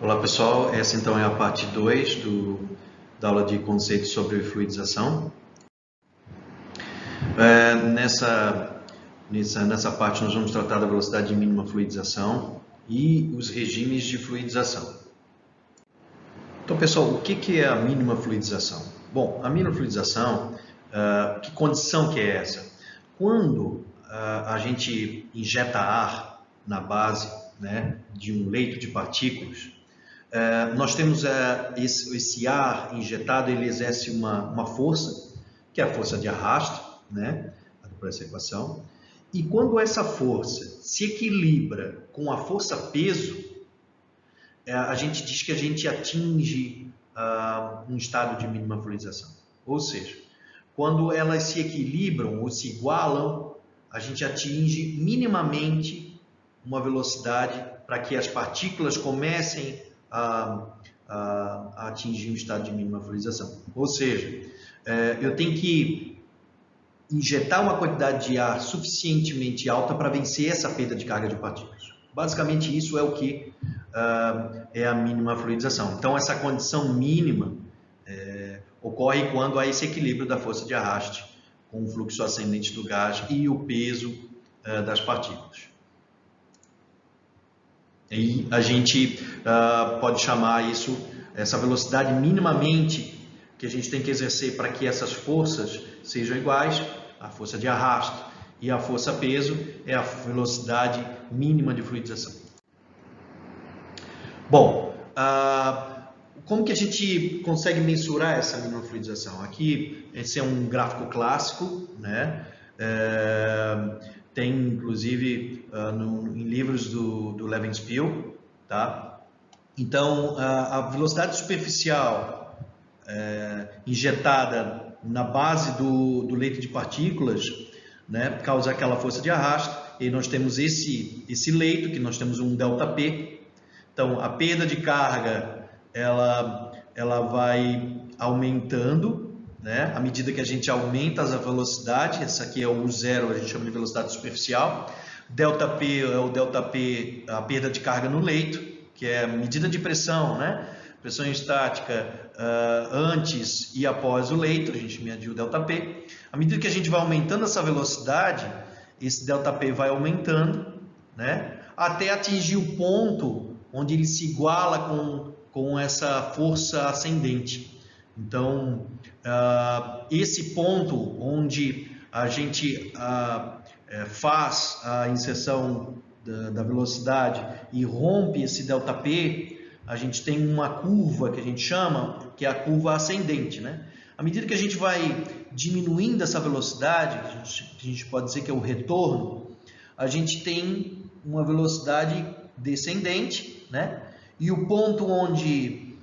Olá pessoal, essa então é a parte 2 da aula de conceitos sobre fluidização. Nessa parte nós vamos tratar da velocidade mínima fluidização e os regimes de fluidização. Então pessoal, o que é a mínima fluidização? Bom, a mínima fluidização, que condição que é essa? Quando a gente injeta ar na base, né, de um leito de partículas, nós temos esse ar injetado, ele exerce uma força, que é a força de arrasto, né, por essa equação, e quando essa força se equilibra com a força-peso, a gente diz que a gente atinge um estado de mínima fluidização. Ou seja, quando elas se equilibram ou se igualam, a gente atinge minimamente uma velocidade para que as partículas comecem a atingir um estado de mínima fluidização. Ou seja, eu tenho que injetar uma quantidade de ar suficientemente alta para vencer essa perda de carga de partículas. Basicamente, isso é o que é a mínima fluidização. Então, essa condição mínima ocorre quando há esse equilíbrio da força de arraste com o fluxo ascendente do gás e o peso das partículas. E a gente pode chamar isso, essa velocidade minimamente que a gente tem que exercer para que essas forças sejam iguais, a força de arrasto e a força-peso, é a velocidade mínima de fluidização. Bom, como que a gente consegue mensurar essa mínima fluidização? Aqui, esse é um gráfico clássico, né? Tem inclusive em livros do Levenspiel, tá? Então, a velocidade superficial injetada na base do leito de partículas, né, causa aquela força de arrasto, e nós temos esse leito, que nós temos um ΔP. Então, a perda de carga, ela vai aumentando, né, à medida que a gente aumenta a velocidade. Essa aqui é o zero, a gente chama de velocidade superficial. ΔP é o ΔP, a perda de carga no leito, que é a medida de pressão, né? Pressão estática antes e após o leito, a gente mediu o ΔP. À medida que a gente vai aumentando essa velocidade, esse ΔP vai aumentando, né? Até atingir o ponto onde ele se iguala com essa força ascendente. Então, esse ponto onde a gente faz a inserção da velocidade e rompe esse ΔP, a gente tem uma curva que a gente chama, que é a curva ascendente, né? À medida que a gente vai diminuindo essa velocidade, a gente pode dizer que é o retorno, a gente tem uma velocidade descendente, né? E o ponto onde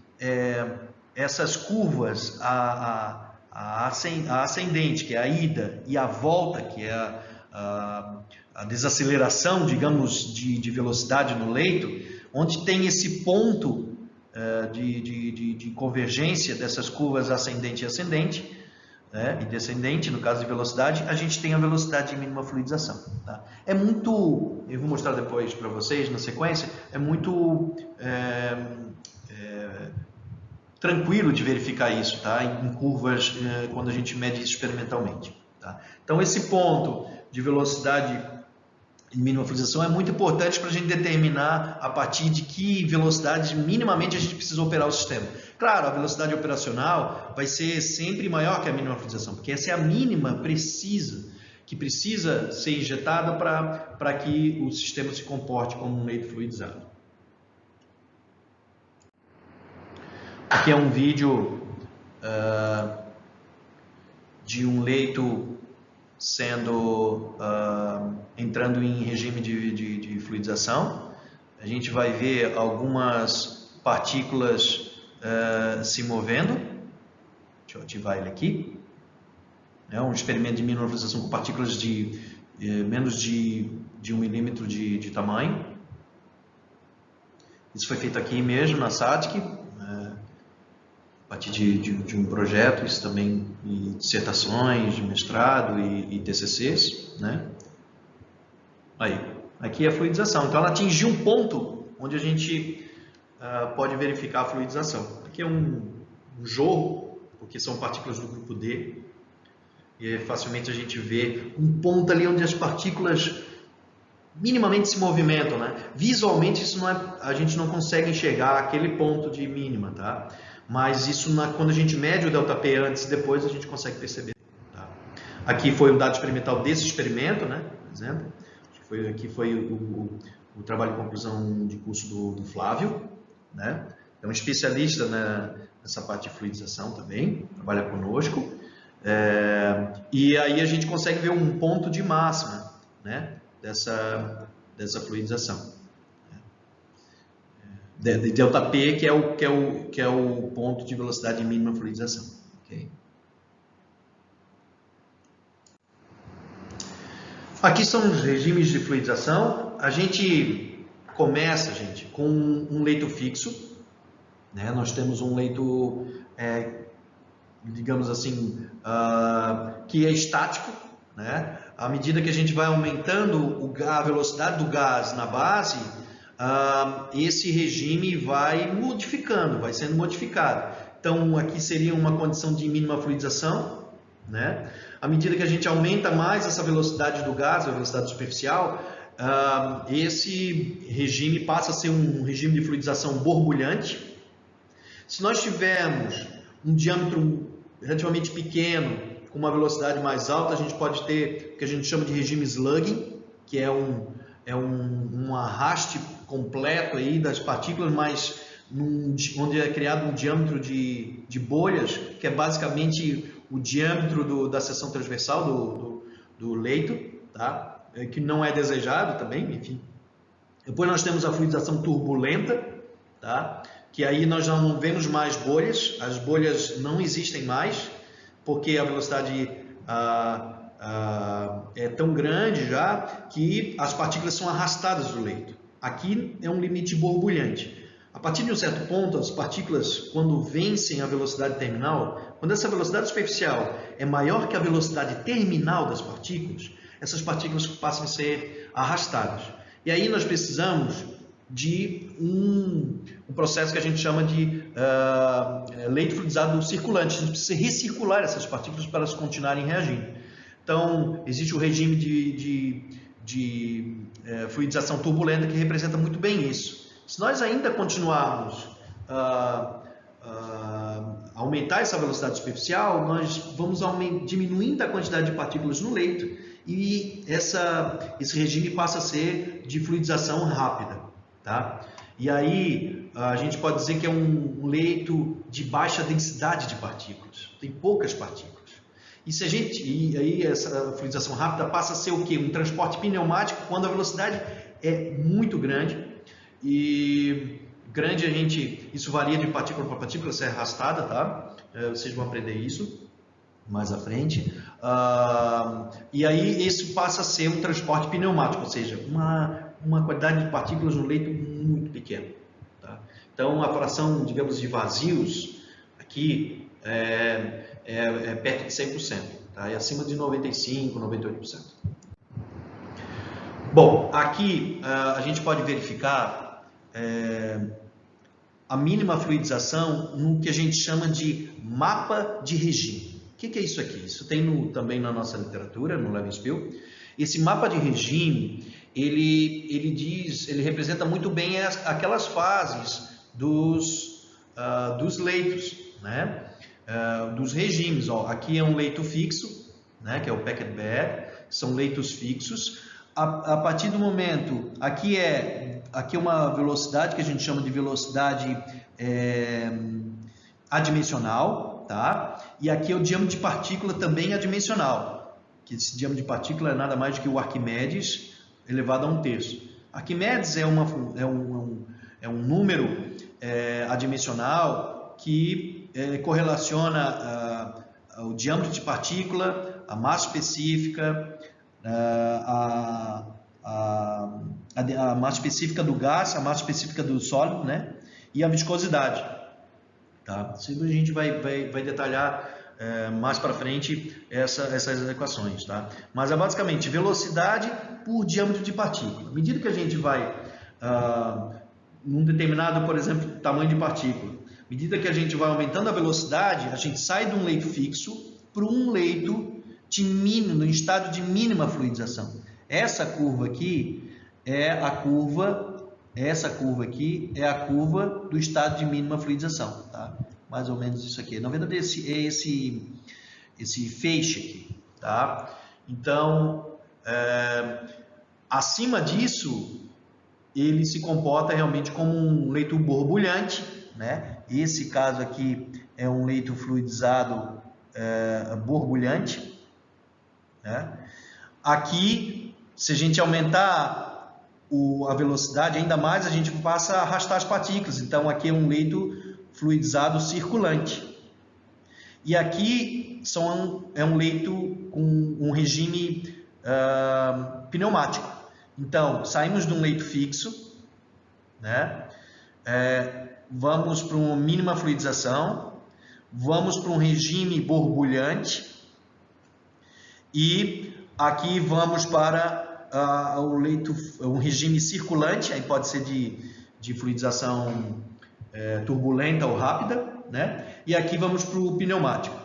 essas curvas, a ascendente, que é a ida, e a volta, que é a desaceleração, digamos, de velocidade no leito, onde tem esse ponto de convergência dessas curvas ascendente e ascendente, né, e descendente, no caso de velocidade, a gente tem a velocidade de mínima fluidização. Tá? É muito, eu vou mostrar depois para vocês na sequência, é muito tranquilo de verificar isso, tá? Em curvas, quando a gente mede isso experimentalmente. Tá? Então, esse ponto de velocidade e mínima fluidização é muito importante para a gente determinar a partir de que velocidade minimamente a gente precisa operar o sistema. Claro, a velocidade operacional vai ser sempre maior que a mínima fluidização, porque essa é a mínima que precisa ser injetada para que o sistema se comporte como um leito fluidizado. Aqui é um vídeo de um leito entrando em regime de fluidização. A gente vai ver algumas partículas se movendo. Deixa eu ativar ele aqui. É um experimento de mínima fluidização com partículas de menos de 1 milímetro de tamanho. Isso foi feito aqui mesmo na SATIC, a partir de um projeto, isso também em dissertações de mestrado e TCCs, né? Aí, aqui é a fluidização. Então, ela atingiu um ponto onde a gente pode verificar a fluidização. Aqui é um jorro, porque são partículas do grupo D, e facilmente a gente vê um ponto ali onde as partículas minimamente se movimentam, né? Visualmente isso não é, a gente não consegue enxergar aquele ponto de mínima, tá? Mas isso quando a gente mede o ΔP antes e depois a gente consegue perceber. Tá? Aqui foi o dado experimental desse experimento, né? Por exemplo, aqui foi o trabalho de conclusão de curso do Flávio, né? É um especialista, né, nessa parte de fluidização também, trabalha conosco. E aí a gente consegue ver um ponto de máxima, né, dessa fluidização. De ΔP, que é o ponto de velocidade mínima de fluidização. Okay? Aqui são os regimes de fluidização. A gente começa, com um leito fixo. Né? Nós temos um leito, digamos assim, que é estático. Né? À medida que a gente vai aumentando a velocidade do gás na base, esse regime vai modificando, vai sendo modificado. Então, aqui seria uma condição de mínima fluidização. Né? À medida que a gente aumenta mais essa velocidade do gás, a velocidade superficial, esse regime passa a ser um regime de fluidização borbulhante. Se nós tivermos um diâmetro relativamente pequeno, com uma velocidade mais alta, a gente pode ter o que a gente chama de regime slugging, que é um arraste completo aí das partículas, mas onde é criado um diâmetro de bolhas, que é basicamente o diâmetro da seção transversal do leito, tá? Que não é desejado também, enfim. Depois nós temos a fluidização turbulenta, tá? Que aí nós já não vemos mais bolhas, as bolhas não existem mais, porque a velocidade é tão grande já que as partículas são arrastadas do leito. Aqui é um limite borbulhante. A partir de um certo ponto, as partículas, quando vencem a velocidade terminal, quando essa velocidade superficial é maior que a velocidade terminal das partículas, essas partículas passam a ser arrastadas. E aí nós precisamos de um processo que a gente chama de leito fluidizado circulante. A gente precisa recircular essas partículas para elas continuarem reagindo. Então, existe o regime de fluidização turbulenta que representa muito bem isso. Se nós ainda continuarmos a aumentar essa velocidade superficial, nós vamos diminuindo a quantidade de partículas no leito e esse regime passa a ser de fluidização rápida. Tá? E aí a gente pode dizer que é um leito de baixa densidade de partículas, tem poucas partículas. E aí essa fluidização rápida passa a ser o quê? Um transporte pneumático quando a velocidade é muito grande. E grande isso varia de partícula para partícula, se é arrastada, tá? Vocês vão aprender isso mais à frente. E aí isso passa a ser um transporte pneumático, ou seja, uma quantidade de partículas no leito muito pequena. Tá? Então a fração, digamos, de vazios aqui é perto de 100%, tá? É acima de 95%, 98%. Bom, aqui a gente pode verificar a mínima fluidização no que a gente chama de mapa de regime. O que é isso aqui? Isso tem também na nossa literatura, no Levenspiel. Esse mapa de regime, ele representa muito bem aquelas fases dos leitos, né? Dos regimes. Ó, aqui é um leito fixo, né? Que é o packed bed, são leitos fixos. A partir do momento, aqui é uma velocidade que a gente chama de velocidade adimensional, tá? E aqui é o diâmetro de partícula também adimensional, que esse diâmetro de partícula é nada mais do que o Arquimedes elevado a 1/3. Arquimedes é um número adimensional que correlaciona o diâmetro de partícula, a massa específica, a massa específica do gás, a massa específica do sólido, né? E a viscosidade. Tá? Isso a gente vai detalhar mais para frente essas equações. Tá? Mas é basicamente velocidade por diâmetro de partícula. À medida que a gente vai num determinado, por exemplo, tamanho de partícula. À medida que a gente vai aumentando a velocidade, a gente sai de um leito fixo para um leito no estado de mínima fluidização. Essa curva aqui é a curva, do estado de mínima fluidização, tá? Mais ou menos isso aqui. Na verdade, esse feixe aqui, tá? Então, acima disso, ele se comporta realmente como um leito borbulhante, né? Esse caso aqui é um leito fluidizado borbulhante, né? Aqui, se a gente aumentar a velocidade ainda mais, a gente passa a arrastar as partículas. Então, aqui é um leito fluidizado circulante. E aqui é um leito com um regime pneumático. Então, saímos de um leito fixo, né? Vamos para uma mínima fluidização, vamos para um regime borbulhante e aqui vamos para um regime circulante, aí pode ser de fluidização turbulenta ou rápida, né? E aqui vamos para o pneumático.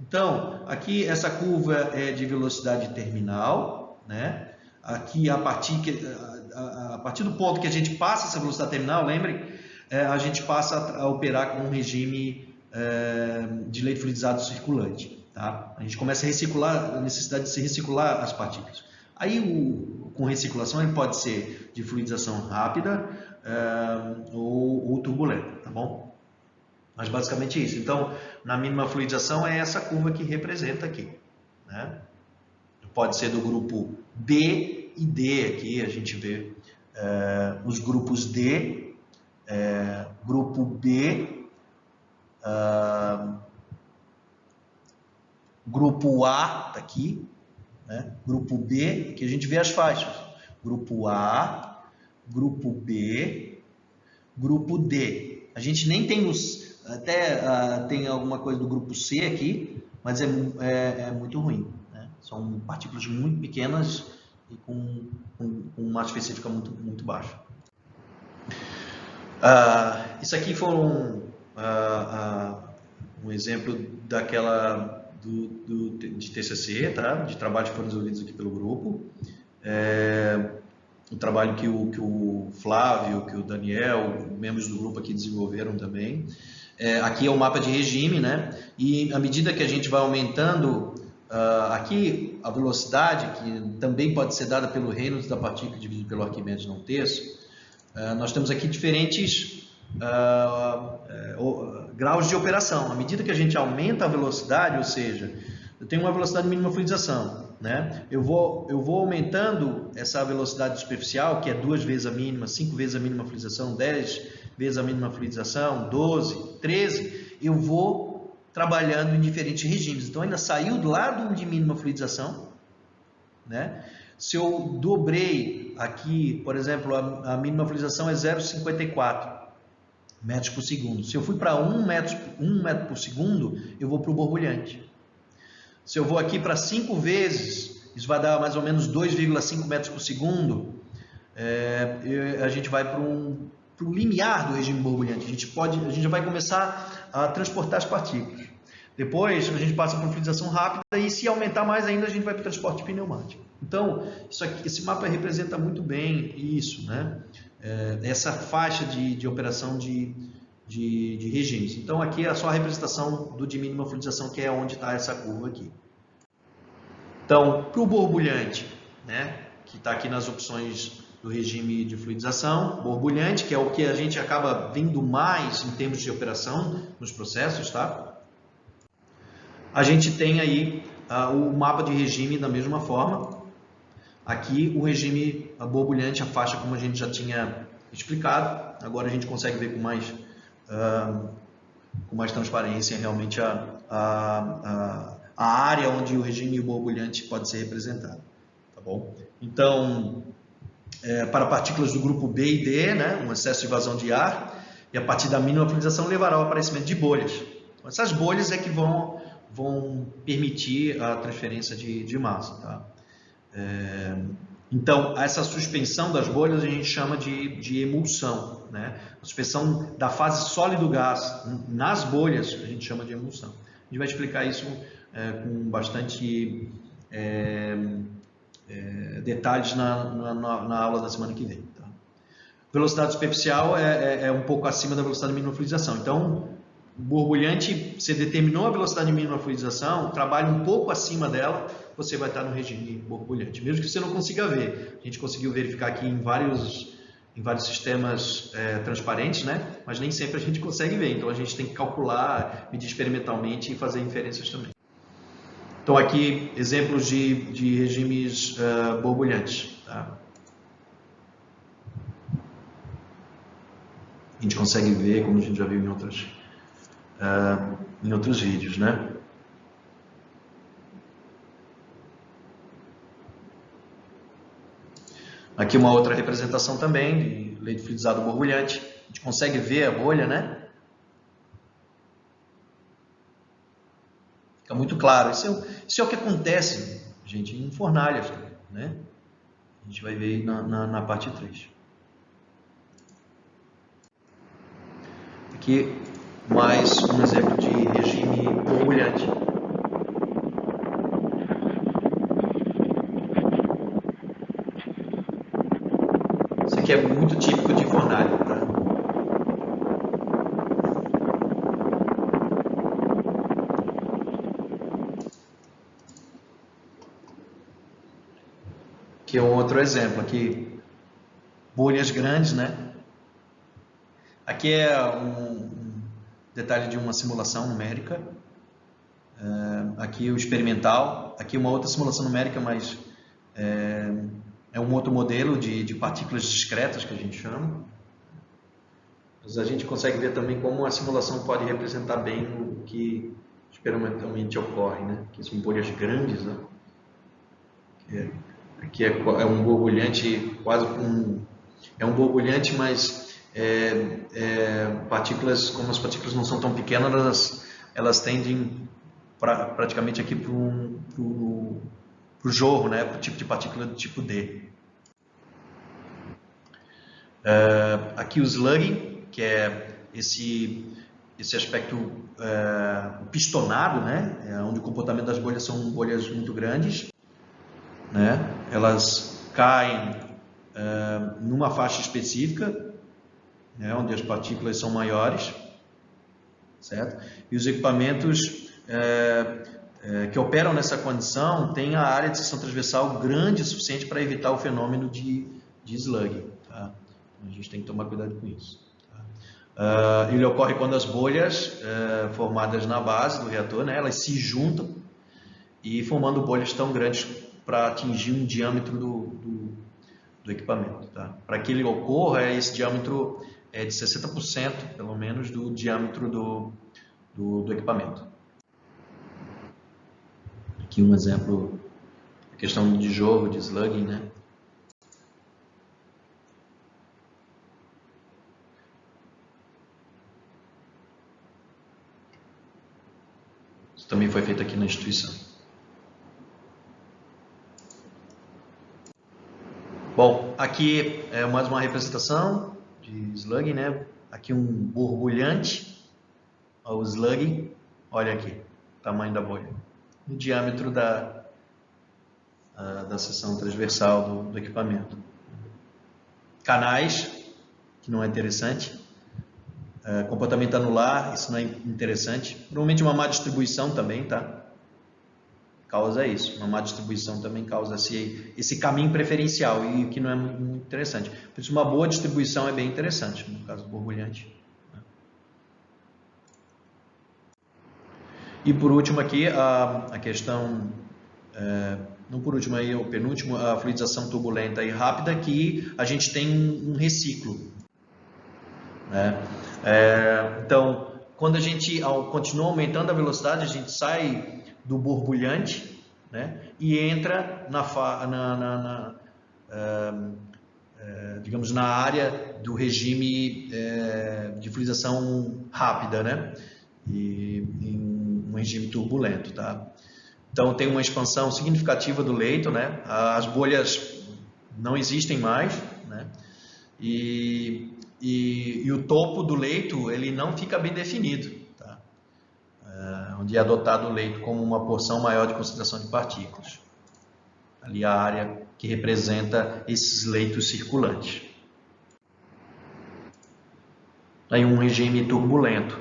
Então, aqui essa curva é de velocidade terminal, né? Aqui, a partir do ponto que a gente passa essa velocidade terminal, lembre, a gente passa a operar com um regime de leito fluidizado circulante. Tá? A gente começa a recircular, a necessidade de se recircular as partículas. Aí, com recirculação, ele pode ser de fluidização rápida ou turbulenta, tá bom? Mas basicamente isso. Então, na mínima fluidização é essa curva que representa aqui, né? Pode ser do grupo B e D aqui, a gente vê os grupos D, grupo B, grupo A, tá aqui, né? Grupo B, aqui a gente vê as faixas, grupo A, grupo B, grupo D. A gente nem tem tem alguma coisa do grupo C aqui, mas é muito ruim. São partículas muito pequenas e com massa específica muito baixa. Isso aqui foi um exemplo de TCC, tá? De trabalhos que foram desenvolvidos aqui pelo grupo. O trabalho que o Flávio, que o Daniel, membros do grupo aqui desenvolveram também. Aqui é o mapa de regime, né? E à medida que a gente vai aumentando aqui a velocidade, que também pode ser dada pelo Reynolds da partícula dividido pelo Arquimedes num terço, nós temos aqui diferentes graus de operação. À medida que a gente aumenta a velocidade, ou seja, eu tenho uma velocidade mínima fluidização, né? Eu vou aumentando essa velocidade superficial, que é 2 vezes a mínima, 5 vezes a mínima fluidização, 10 vezes a mínima fluidização, 12, 13, eu vou trabalhando em diferentes regimes. Então, ainda saiu do lado de mínima fluidização, né? Se eu dobrei aqui, por exemplo, a mínima fluidização é 0,54 metros por segundo. Se eu fui para 1 metro por segundo, eu vou para o borbulhante. Se eu vou aqui para 5 vezes, isso vai dar mais ou menos 2,5 metros por segundo, a gente vai para o limiar do regime borbulhante. A gente já vai começar a transportar as partículas. Depois a gente passa para fluidização rápida e, se aumentar mais ainda, a gente vai para o transporte pneumático. Então, esse mapa representa muito bem isso, né? Essa faixa de operação de regimes. Então, aqui é só a representação do de mínima fluidização, que é onde está essa curva aqui. Então, para o borbulhante, né? Que está aqui nas opções do regime de fluidização, borbulhante, que é o que a gente acaba vendo mais em termos de operação nos processos, tá? A gente tem aí o mapa de regime da mesma forma. Aqui o regime borbulhante, a faixa, como a gente já tinha explicado. Agora a gente consegue ver com mais transparência realmente a área onde o regime borbulhante pode ser representado. Tá bom? Então, para partículas do grupo B e D, né, um excesso de vazão de ar, e a partir da mínima fluidização levará ao aparecimento de bolhas. Essas bolhas é que vão permitir a transferência de massa. Tá? Então, essa suspensão das bolhas a gente chama de emulsão, né? A suspensão da fase sólido gás nas bolhas a gente chama de emulsão. A gente vai explicar isso com bastante detalhes na aula da semana que vem. Tá? Velocidade superficial é um pouco acima da velocidade de mínima fluidização. Então, o borbulhante, você determinou a velocidade de mínima fluidização, trabalha um pouco acima dela, você vai estar no regime borbulhante, mesmo que você não consiga ver. A gente conseguiu verificar aqui em vários sistemas transparentes, né? Mas nem sempre a gente consegue ver, então a gente tem que calcular, medir experimentalmente e fazer inferências também. Então aqui, exemplos de regimes borbulhantes. Tá? A gente consegue ver, como a gente já viu em outros vídeos, né? Aqui uma outra representação também de leite fluidizado borbulhante. A gente consegue ver a bolha, né? Fica muito claro. Isso é o que acontece, gente, em fornalhas, né? A gente vai ver na parte 3. Aqui mais um exemplo de regime borbulhante. Isso aqui é muito típico de fornalha, tá? Aqui é um outro exemplo, aqui bolhas grandes, né? Aqui é um detalhe de uma simulação numérica. Aqui o experimental. Aqui uma outra simulação numérica, mas é um outro modelo de partículas discretas que a gente chama. Mas a gente consegue ver também como a simulação pode representar bem o que experimentalmente ocorre, né? Que são bolhas grandes, né? Aqui é um borbulhante quase é um borbulhante, mas partículas, como as partículas não são tão pequenas, elas tendem praticamente aqui para o jorro, né? Para o tipo de partícula do tipo D. Aqui o slugging, que é esse aspecto pistonado, né? Onde o comportamento das bolhas são bolhas muito grandes, né? Elas caem numa faixa específica, né? Onde as partículas são maiores, certo? E os equipamentos que operam nessa condição têm a área de seção transversal grande o suficiente para evitar o fenômeno de slugging. Tá? Então, a gente tem que tomar cuidado com isso. Tá? Ele ocorre quando as bolhas formadas na base do reator, né, elas se juntam e formando bolhas tão grandes para atingir um diâmetro do equipamento. Tá? Para que ele ocorra, esse diâmetro é de 60%, pelo menos, do diâmetro do equipamento. Aqui um exemplo, a questão de jorro, de slugging, né? Isso também foi feito aqui na instituição. Bom, aqui é mais uma representação de slugging, né? Aqui um borbulhante, o slugging, olha aqui, tamanho da bolha. O diâmetro da seção transversal do equipamento. Canais, que não é interessante. Comportamento anular, isso não é interessante. Provavelmente uma má distribuição também, tá? Causa isso. Uma má distribuição também causa esse caminho preferencial, e o que não é muito interessante. Por isso, uma boa distribuição é bem interessante, no caso do borbulhante. E por último aqui, a questão, não por último aí, o penúltimo, a fluidização turbulenta e rápida, que a gente tem um reciclo. Né? Então, quando a gente continua aumentando a velocidade, a gente sai do borbulhante, né? E entra digamos, na área do regime de fluidização rápida, né? E em um regime turbulento, tá? Então tem uma expansão significativa do leito, né? As bolhas não existem mais, né? E o topo do leito ele não fica bem definido, tá? Onde é adotado o leito como uma porção maior de concentração de partículas. Ali a área que representa esses leitos circulantes. Aí um regime turbulento.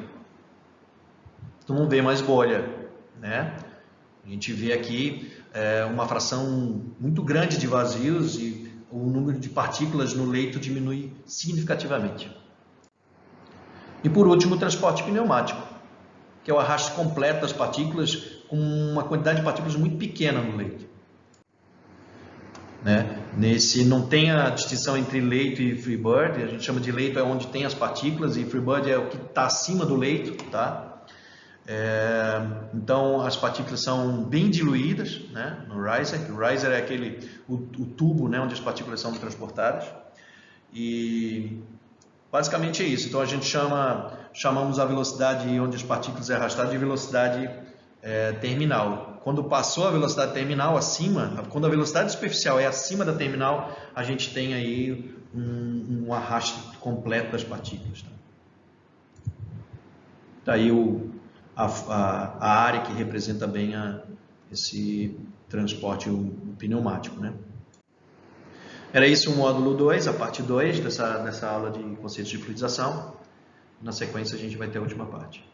Tu não vê mais bolha, né? A gente vê aqui uma fração muito grande de vazios e o número de partículas no leito diminui significativamente. E por último, o transporte pneumático, que é o arraste completo das partículas com uma quantidade de partículas muito pequena no leito. Né? Nesse não tem a distinção entre leito e freebird, a gente chama de leito é onde tem as partículas e freebird é o que está acima do leito, tá? Então as partículas são bem diluídas, né, no riser. O riser é o tubo, né, onde as partículas são transportadas, e basicamente é isso. Então a gente chamamos a velocidade onde as partículas é arrastada de velocidade terminal. Quando passou a velocidade terminal acima, quando a velocidade superficial é acima da terminal, a gente tem aí um arraste completo das partículas. Tá? Daí a área que representa bem esse transporte pneumático, né? Era isso o módulo 2, a parte 2 dessa aula de conceitos de fluidização. Na sequência a gente vai ter a última parte.